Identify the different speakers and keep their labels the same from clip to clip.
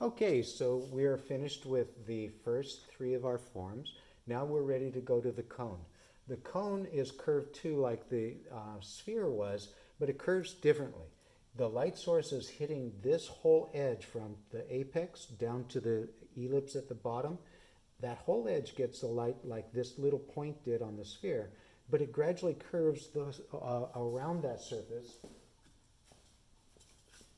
Speaker 1: Okay, so we're finished with the first three of our forms. Now we're ready to go to the cone. The cone is curved too, like the sphere was, but it curves differently. The light source is hitting this whole edge from the apex down to the ellipse at the bottom. That whole edge gets the light like this little point did on the sphere, but it gradually curves around that surface.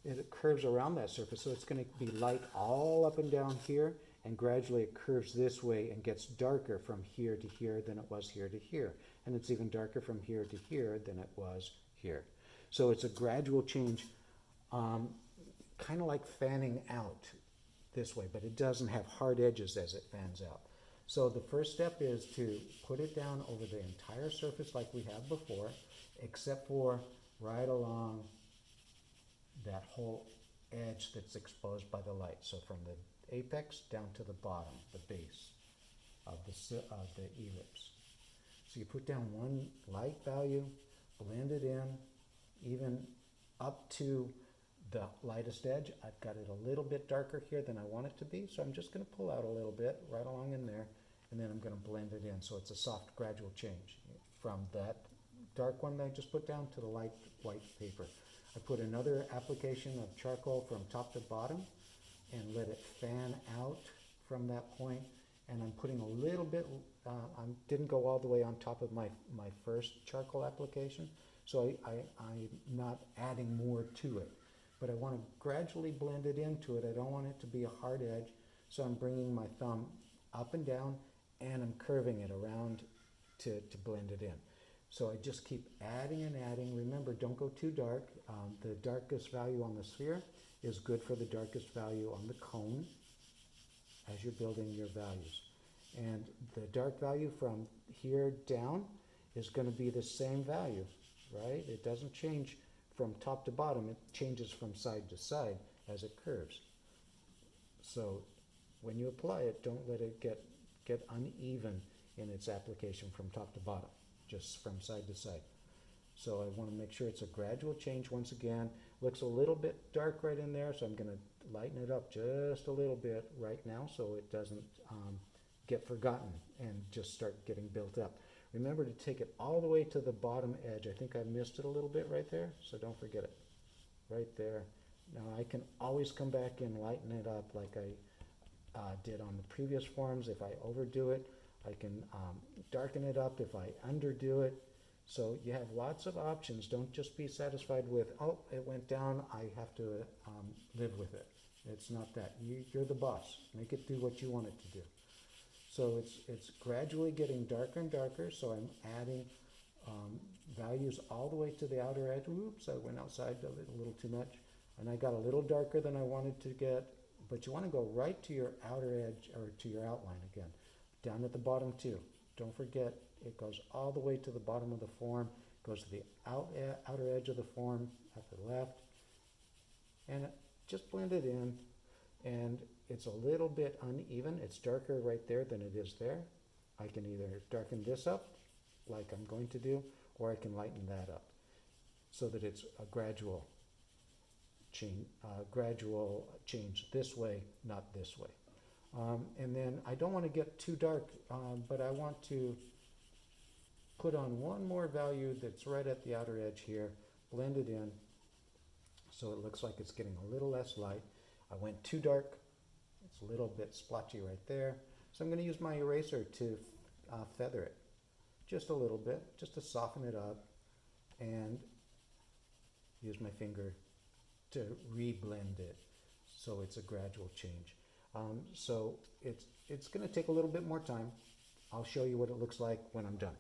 Speaker 1: It curves around that surface, so it's going to be light all up and down here, and gradually it curves this way and gets darker from here to here than it was here to here, and it's even darker from here to here than it was here. So it's a gradual change, kind of like fanning out this way, but it doesn't have hard edges as it fans out. So the first step is to put it down over the entire surface like we have before, except for right along that whole edge that's exposed by the light. So from the apex down to the bottom, the base of the ellipse. So you put down one light value, blend it in, even up to the lightest edge. I've got it a little bit darker here than I want it to be, so I'm just going to pull out a little bit right along in there, and then I'm going to blend it in so it's a soft gradual change from that dark one that I just put down to the light white paper. I put another application of charcoal from top to bottom and let it fan out from that point. And I'm putting a little bit, I didn't go all the way on top of my first charcoal application, so I'm not adding more to it. But I want to gradually blend it into it. I don't want it to be a hard edge, so I'm bringing my thumb up and down and I'm curving it around to blend it in. So I just keep adding and adding. Remember, don't go too dark. The darkest value on the sphere is good for the darkest value on the cone as you're building your values. And the dark value from here down is going to be the same value, right? It doesn't change from top to bottom. It changes from side to side as it curves. So when you apply it, don't let it get uneven in its application from top to bottom, just from side to side. So I want to make sure it's a gradual change once again. Looks a little bit dark right in there, so I'm going to lighten it up just a little bit right now so it doesn't get forgotten and just start getting built up. Remember to take it all the way to the bottom edge. I think I missed it a little bit right there, so don't forget it. Right there. Now I can always come back and lighten it up like I did on the previous forms. If I overdo it, I can darken it up if I underdo it. So you have lots of options. Don't just be satisfied with, oh, it went down, I have to live with it. It's not that. You're the boss. Make it do what you want it to do. So it's gradually getting darker and darker, so I'm adding values all the way to the outer edge. Oops, I went outside of it a little too much. And I got a little darker than I wanted to get, but you want to go right to your outer edge, or to your outline again. Down at the bottom too. Don't forget, it goes all the way to the bottom of the form, goes to the outer edge of the form at the left, and just blend it in. And it's a little bit uneven. It's darker right there than it is there. I can either darken this up, like I'm going to do, or I can lighten that up so that it's a gradual change this way, not this way. And then I don't want to get too dark, but I want to put on one more value that's right at the outer edge here, blend it in so it looks like it's getting a little less light. I went too dark. It's a little bit splotchy right there. So I'm going to use my eraser to feather it just a little bit, just to soften it up, and use my finger to reblend it so it's a gradual change. So it's going to take a little bit more time. I'll show you what it looks like when I'm done.